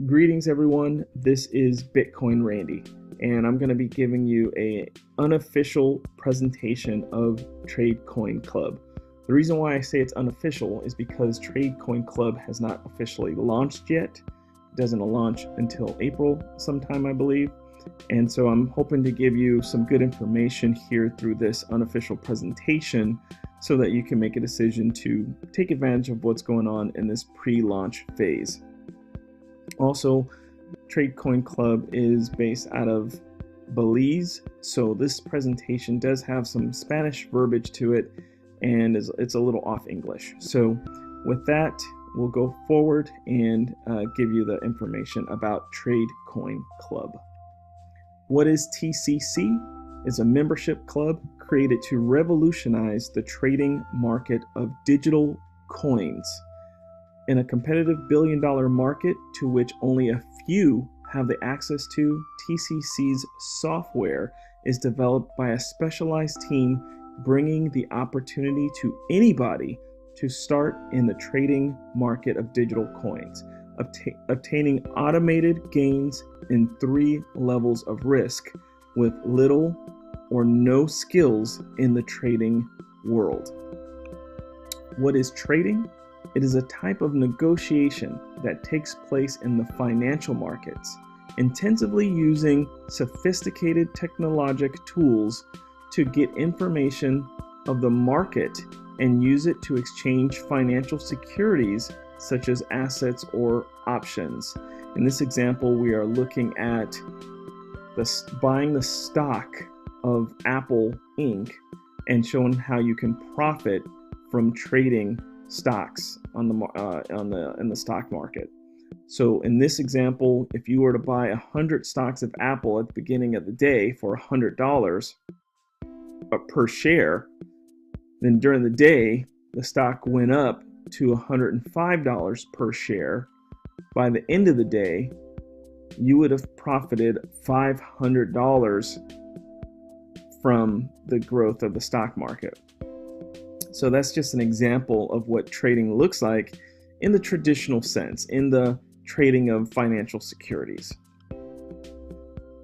Greetings everyone, this is Bitcoin Randy, and I'm going to be giving you an unofficial presentation of Trade Coin Club. The reason why I say it's unofficial is because Trade Coin Club has not officially launched yet. It doesn't launch until April sometime, I believe. And so I'm hoping to give you some good information here through this unofficial presentation so that you can make a decision to take advantage of what's going on in this pre-launch phase. Also, Trade Coin Club is based out of Belize, so this presentation does have some Spanish verbiage to it, and it's a little off English. So with that, we'll go forward and give you the information about Trade Coin Club. What is TCC? It's a membership club created to revolutionize the trading market of digital coins. In a competitive billion-dollar market to which only a few have the access to, TCC's software is developed by a specialized team bringing the opportunity to anybody to start in the trading market of digital coins, obtaining automated gains in 3 levels of risk with little or no skills in the trading world. What is trading? It is a type of negotiation that takes place in the financial markets, intensively using sophisticated technologic tools to get information of the market and use it to exchange financial securities such as assets or options. In this example, we are looking at buying the stock of Apple Inc. and showing how you can profit from trading stocks in the stock market. So in this example, if you were to buy 100 stocks of Apple at the beginning of the day for $100 per share, then during the day the stock went up to $105 per share. By the end of the day, you would have profited $500 from the growth of the stock market. So that's just an example of what trading looks like in the traditional sense, in the trading of financial securities.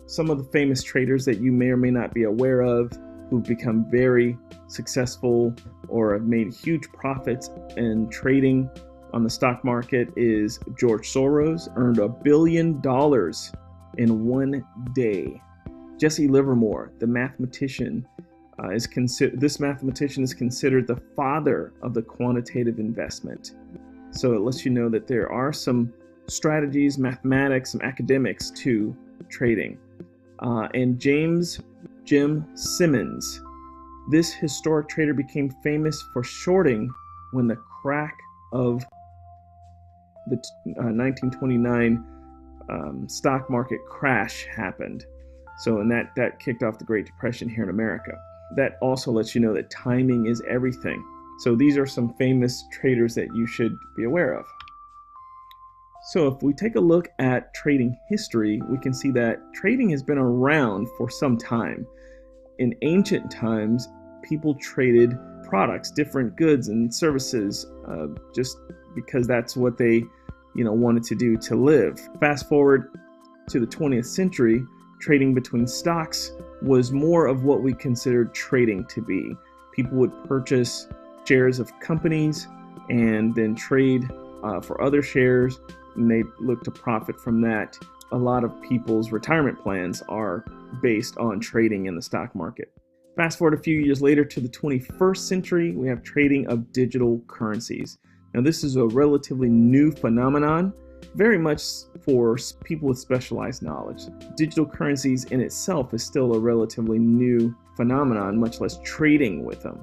Some of the famous traders that you may or may not be aware of who've become very successful or have made huge profits in trading on the stock market is George Soros, earned $1 billion in one day. Jesse Livermore, the mathematician, this mathematician is considered the father of the quantitative investment. So it lets you know that there are some strategies, mathematics, some academics to trading. And Jim Simmons, this historic trader became famous for shorting when the crack of the 1929 stock market crash happened. So, and that kicked off the Great Depression here in America. That also lets you know that timing is everything. So these are some famous traders that you should be aware of. So if we take a look at trading history, we can see that trading has been around for some time. In ancient times, people traded products, different goods and services, just because that's what they, wanted to do to live. Fast forward to the 20th century, trading between stocks was more of what we considered trading to be. People would purchase shares of companies and then trade for other shares, and they look to profit from that. A lot of people's retirement plans are based on trading in the stock market. Fast forward a few years later to the 21st century, we have trading of digital currencies. Now this is a relatively new phenomenon, very much for people with specialized knowledge. Digital currencies in itself is still a relatively new phenomenon, much less trading with them.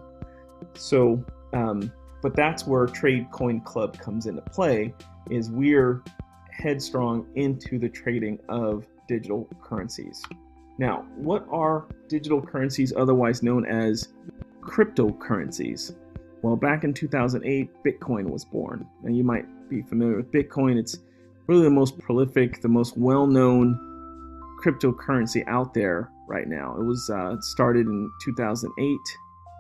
So, but that's where Trade Coin Club comes into play, is we're headstrong into the trading of digital currencies. Now, what are digital currencies, otherwise known as cryptocurrencies? Well, back in 2008, Bitcoin was born. Now you might be familiar with Bitcoin. It's really the most prolific, the most well-known cryptocurrency out there right now. It was started in 2008.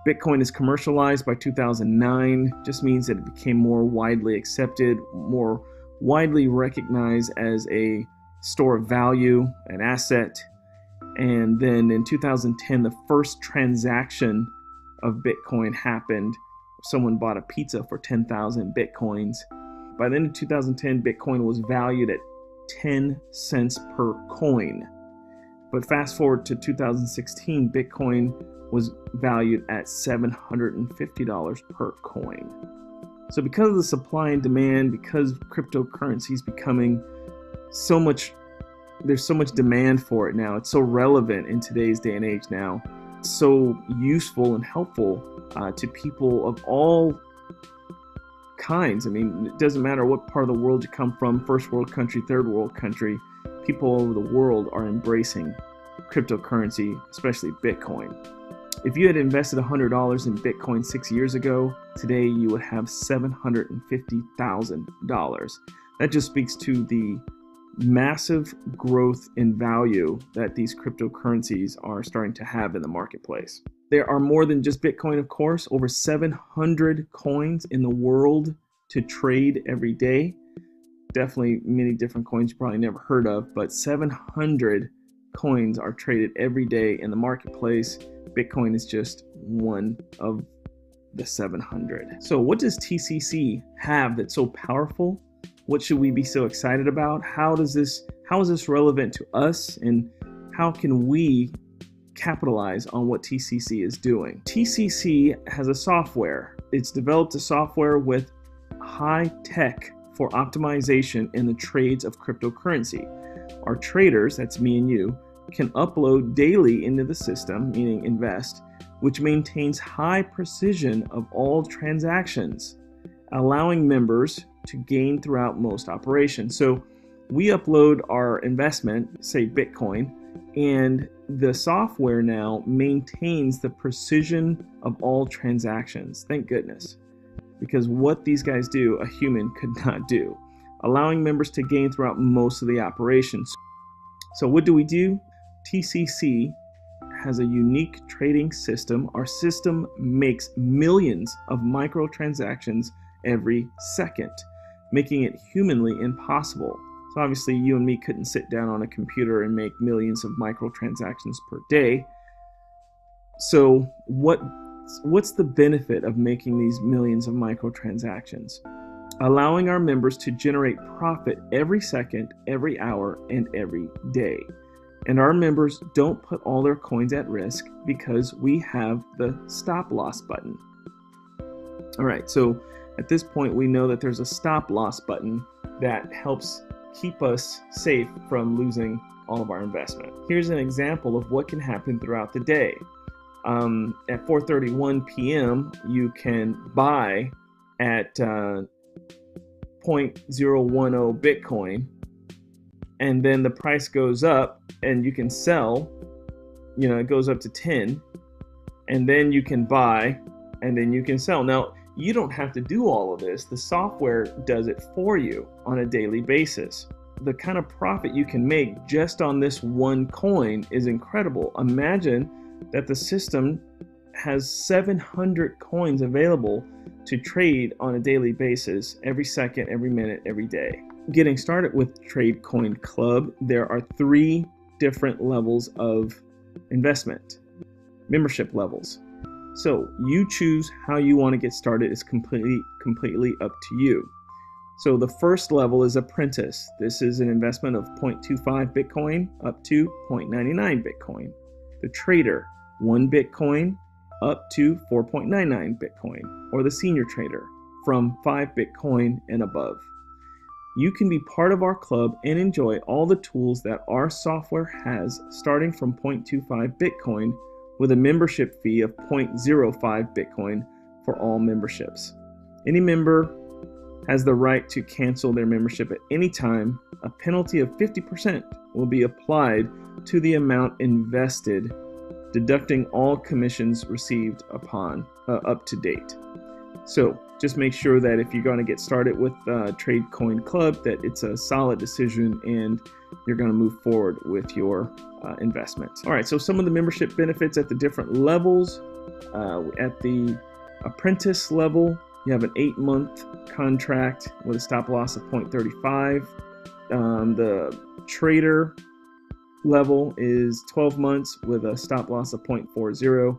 Bitcoin is commercialized by 2009. Just means that it became more widely accepted, more widely recognized as a store of value, an asset. And then in 2010, the first transaction of Bitcoin happened. Someone bought a pizza for 10,000 Bitcoins. By the end of 2010, Bitcoin was valued at 10 cents per coin. But fast forward to 2016, Bitcoin was valued at $750 per coin. So because of the supply and demand, because cryptocurrency is becoming so much, there's so much demand for it now. It's so relevant in today's day and age now. It's so useful and helpful to people of all kinds. I mean, it doesn't matter what part of the world you come from, first world country, third world country, people all over the world are embracing cryptocurrency, especially Bitcoin. If you had invested $100 in Bitcoin 6 years ago, today you would have $750,000. That just speaks to the massive growth in value that these cryptocurrencies are starting to have in the marketplace. There are more than just Bitcoin, of course, over 700 coins in the world to trade every day. Definitely many different coins you probably never heard of, but 700 coins are traded every day in the marketplace. Bitcoin is just one of the 700. So what does TCC have that's so powerful? What should we be so excited about? How is this relevant to us, and how can we capitalize on what TCC is doing? TCC has a software. It's developed a software with high tech for optimization in the trades of cryptocurrency. Our traders, that's me and you, can upload daily into the system, meaning invest, which maintains high precision of all transactions, allowing members to gain throughout most operations. So we upload our investment, say Bitcoin, and the software now maintains the precision of all transactions. Thank goodness. Because what these guys do, a human could not do, allowing members to gain throughout most of the operations. So what do? TCC has a unique trading system. Our system makes millions of microtransactions every second, making it humanly impossible. So obviously you and me couldn't sit down on a computer and make millions of microtransactions per day. So what's the benefit of making these millions of microtransactions? Allowing our members to generate profit every second, every hour, and every day. And our members don't put all their coins at risk because we have the stop loss button. All right, so at this point we know that there's a stop loss button that helps keep us safe from losing all of our investment. Here's an example of what can happen throughout the day. At 4:31 p.m. you can buy at 0.010 Bitcoin, and then the price goes up and you can sell, it goes up to 10, and then you can buy and then you can sell. Now, you don't have to do all of this. The software does it for you on a daily basis. The kind of profit you can make just on this one coin is incredible. Imagine that the system has 700 coins available to trade on a daily basis, every second, every minute, every day. Getting started with Trade Coin Club, there are 3 different levels of investment, membership levels. So you choose how you want to get started. It's completely up to you. So the first level is Apprentice. This is an investment of 0.25 Bitcoin up to 0.99 Bitcoin. The Trader, 1 Bitcoin up to 4.99 Bitcoin. Or the Senior Trader, from 5 Bitcoin and above. You can be part of our club and enjoy all the tools that our software has, starting from 0.25 Bitcoin with a membership fee of 0.05 Bitcoin for all memberships. Any member has the right to cancel their membership at any time. A penalty of 50% will be applied to the amount invested, deducting all commissions received upon up to date. So just make sure that if you're going to get started with Trade Coin Club, that it's a solid decision and you're going to move forward with your investments. All right, so some of the membership benefits at the different levels. At the Apprentice level, You have an 8-month contract with a stop loss of 0.35. The trader level is 12 months with a stop loss of 0.40,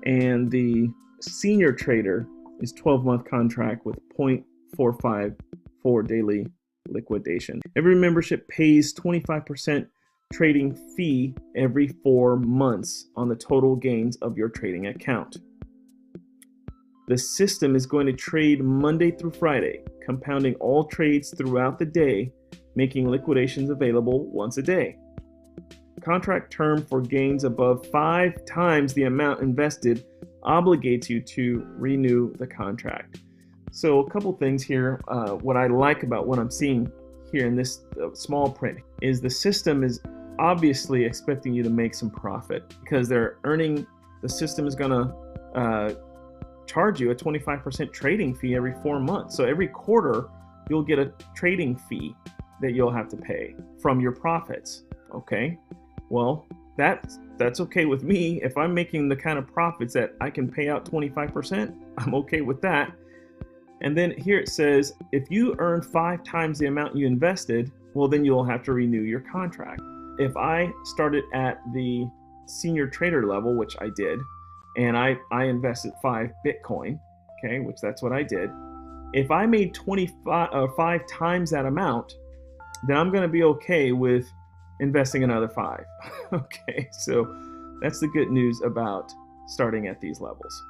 and the senior trader is 12-month contract with 0.45 for daily liquidation. Every membership pays 25% trading fee every 4 months on the total gains of your trading account. The system is going to trade Monday through Friday, compounding all trades throughout the day, making liquidations available once a day. Contract term for gains above 5 times the amount invested obligates you to renew the contract. So a couple things here. What I like about what I'm seeing here in this small print is the system is obviously expecting you to make some profit, because the system is going to charge you a 25% trading fee every 4 months. So every quarter you'll get a trading fee that you'll have to pay from your profits. Okay, well, that's okay with me. If I'm making the kind of profits that I can pay out 25%, I'm okay with that. And then here it says, if you earn 5 times the amount you invested, well, then you'll have to renew your contract. If I started at the senior trader level, which I did, and I invested 5 Bitcoin, okay, which that's what I did. If I made 5 times that amount, then I'm going to be okay with investing another 5. Okay, so that's the good news about starting at these levels.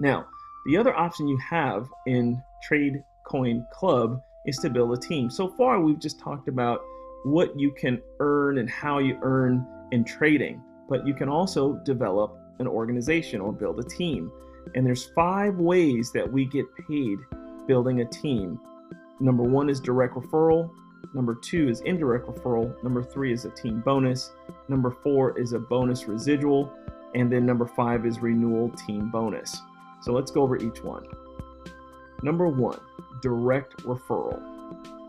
Now, the other option you have in Trade Coin Club is to build a team. So far, we've just talked about what you can earn and how you earn in trading, but you can also develop an organization or build a team. And there's 5 ways that we get paid building a team. Number 1 is direct referral. Number 2 is indirect referral. Number 3 is a team bonus. Number 4 is a bonus residual. And then number 5 is renewal team bonus. So let's go over each one. Number 1, direct referral.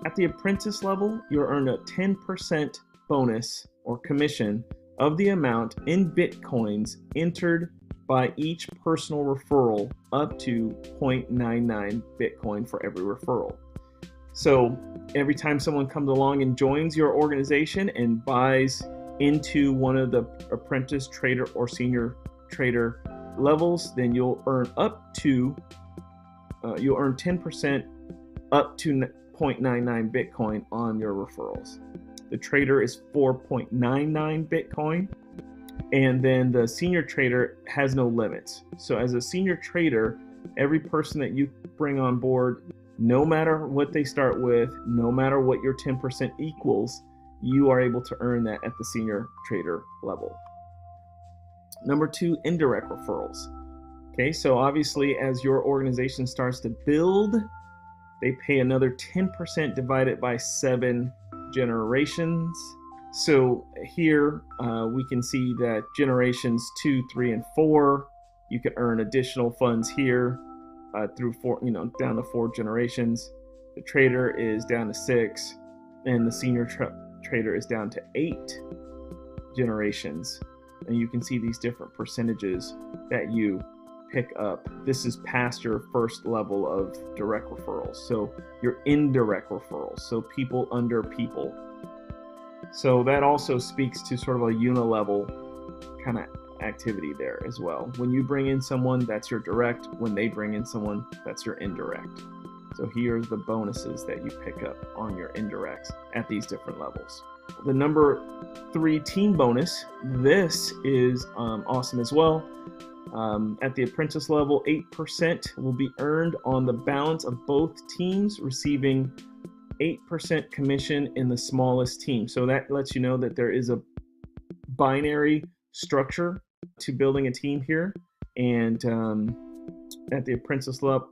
At the apprentice level, you'll earn a 10% bonus or commission of the amount in Bitcoins entered by each personal referral, up to 0.99 Bitcoin for every referral. So every time someone comes along and joins your organization and buys into one of the apprentice trader or senior trader levels, then you'll earn 10% up to 0.99 Bitcoin on your referrals. The trader is 4.99 Bitcoin, and then the senior trader has no limits. So as a senior trader, every person that you bring on board, no matter what they start with, no matter what your 10% equals, you are able to earn that at the senior trader level. Number 2, indirect referrals. Okay, so obviously as your organization starts to build, they pay another 10% divided by 7 generations. So here we can see that generations 2, 3, and 4, you can earn additional funds here through 4, down to 4 generations. The trader is down to 6, and the senior trader is down to 8 generations. And you can see these different percentages that you pick up. This is past your first level of direct referrals. So your indirect referrals, so people under people. So that also speaks to sort of a unilevel kind of activity there as well. When you bring in someone, that's your direct. When they bring in someone, that's your indirect. So here's the bonuses that you pick up on your indirects at these different levels. The number 3 team bonus, this is awesome as well. At the apprentice level, 8% will be earned on the balance of both teams, receiving 8% commission in the smallest team. So that lets you know that there is a binary structure to building a team here. And at the apprentice level,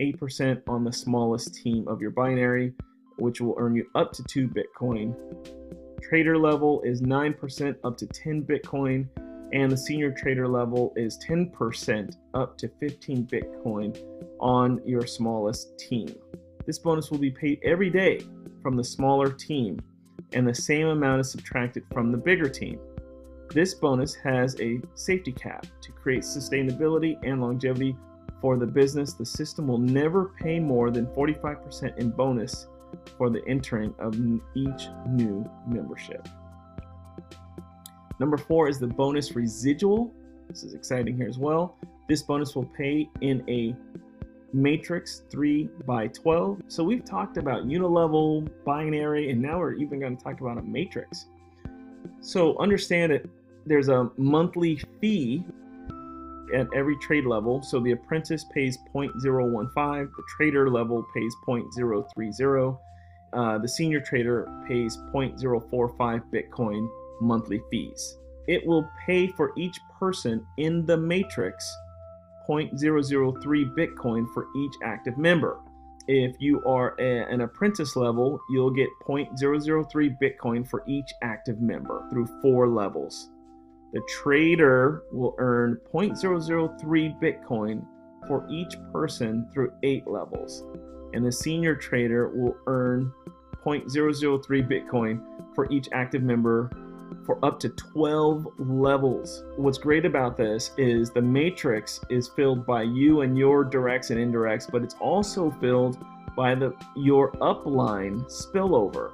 8% on the smallest team of your binary, which will earn you up to 2 Bitcoin. Trader level is 9% up to 10 Bitcoin, and the senior trader level is 10% up to 15 Bitcoin on your smallest team. This bonus will be paid every day from the smaller team, and the same amount is subtracted from the bigger team. This bonus has a safety cap to create sustainability and longevity for the business, the system will never pay more than 45% in bonus for the entering of each new membership. Number 4 is the bonus residual. This is exciting here as well. This bonus will pay in a matrix 3x12. So we've talked about unilevel, binary, and now we're even going to talk about a matrix. So understand that there's a monthly fee at every trade level. So the apprentice pays 0.015, the trader level pays 0.030, the senior trader pays 0.045 Bitcoin monthly fees. It will pay for each person in the matrix 0.003 Bitcoin for each active member. If you are an apprentice level, you'll get 0.003 Bitcoin for each active member through 4 levels. The trader will earn 0.003 Bitcoin for each person through 8 levels. And the senior trader will earn 0.003 Bitcoin for each active member for up to 12 levels. What's great about this is the matrix is filled by you and your directs and indirects, but it's also filled by your upline spillover.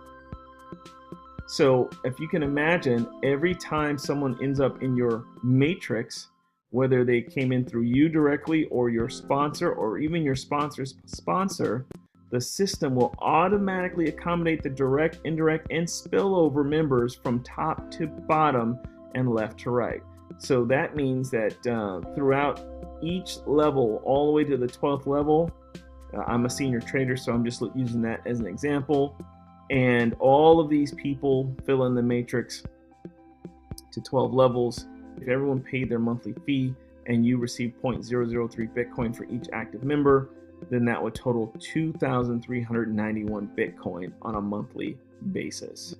So if you can imagine, every time someone ends up in your matrix, whether they came in through you directly or your sponsor or even your sponsor's sponsor, the system will automatically accommodate the direct, indirect, and spillover members from top to bottom and left to right. So that means that throughout each level, all the way to the 12th level, I'm a senior trader, so I'm just using that as an example. And all of these people fill in the matrix to 12 levels. If everyone paid their monthly fee and you receive 0.003 Bitcoin for each active member, then that would total 2,391 Bitcoin on a monthly basis.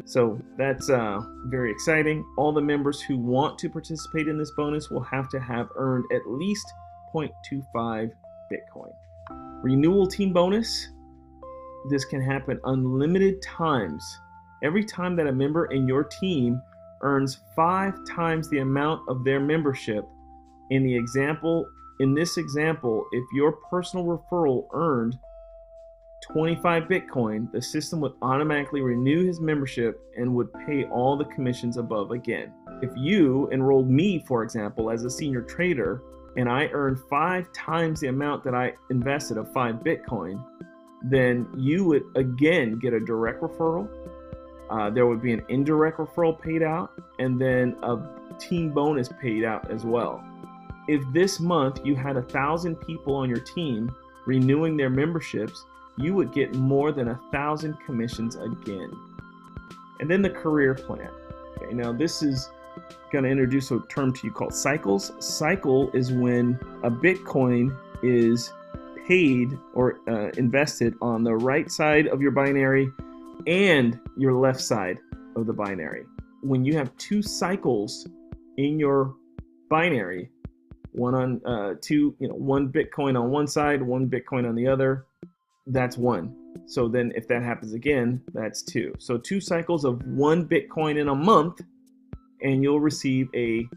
So that's very exciting. All the members who want to participate in this bonus will have to have earned at least 0.25 Bitcoin. Renewal team bonus. This can happen unlimited times. Every time that a member in your team earns 5 times the amount of their membership. In this example, if your personal referral earned 25 Bitcoin, the system would automatically renew his membership and would pay all the commissions above again. If you enrolled me, for example, as a senior trader, and I earned 5 times the amount that I invested of 5 Bitcoin, then you would again get a direct referral. There would be an indirect referral paid out, and then a team bonus paid out as well. If this month you had 1,000 people on your team renewing their memberships, you would get more than 1,000 commissions again. And then the career plan. Okay, now this is going to introduce a term to you called cycles. Cycle is when a Bitcoin is paid or invested on the right side of your binary and your left side of the binary. When you have 2 cycles in your binary, one Bitcoin on one side, 1 Bitcoin on the other, that's 1. So then if that happens again, that's 2. So 2 cycles of 1 Bitcoin in a month, and you'll receive a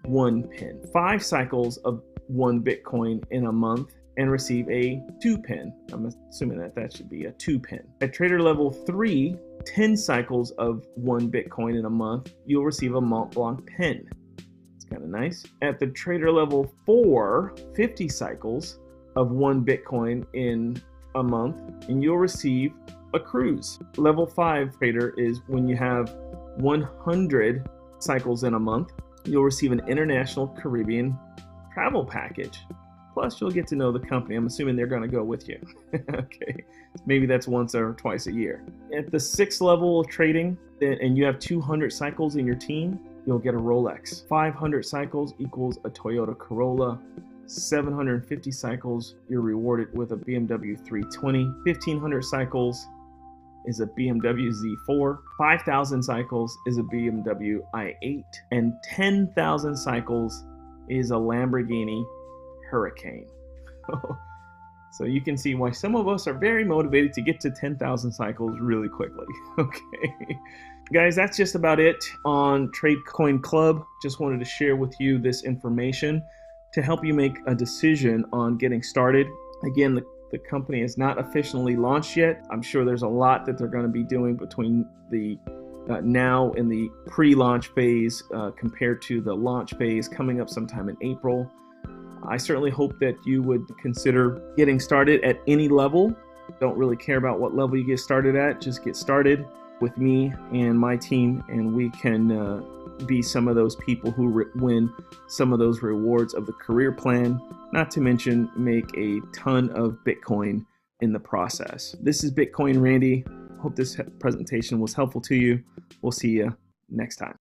1 pin. 5 cycles of 1 Bitcoin in a month and receive a 2 pin. I'm assuming that should be a 2 pin. At trader level 3, 10 cycles of 1 Bitcoin in a month, you'll receive a Mont Blanc pin. It's kind of nice. At the trader level 4, 50 cycles of 1 Bitcoin in a month, and you'll receive a cruise. Level 5 trader is when you have 100 cycles in a month, you'll receive an international Caribbean travel package. Plus, you'll get to know the company. I'm assuming they're going to go with you. Okay, maybe that's once or twice a year. At the 6th level of trading, and you have 200 cycles in your team, you'll get a Rolex. 500 cycles equals a Toyota Corolla. 750 cycles, you're rewarded with a BMW 320. 1500 cycles is a BMW Z4. 5,000 cycles is a BMW i8. And 10,000 cycles is a Lamborghini Hurricane. So you can see why some of us are very motivated to get to 10,000 cycles really quickly. Okay, guys, that's just about it on Trade Coin Club. Just wanted to share with you this information. to help you make a decision on getting started. Again, the company is not officially launched yet. I'm sure there's a lot that they're going to be doing between the now in the pre-launch phase compared to the launch phase coming up sometime in April. I certainly hope that you would consider getting started at any level. Don't really care about what level you get started at. Just get started with me and my team, and we can be some of those people who win some of those rewards of the career plan, not to mention make a ton of Bitcoin in the process. This is Bitcoin Randy. Hope this presentation was helpful to you. We'll see you next time.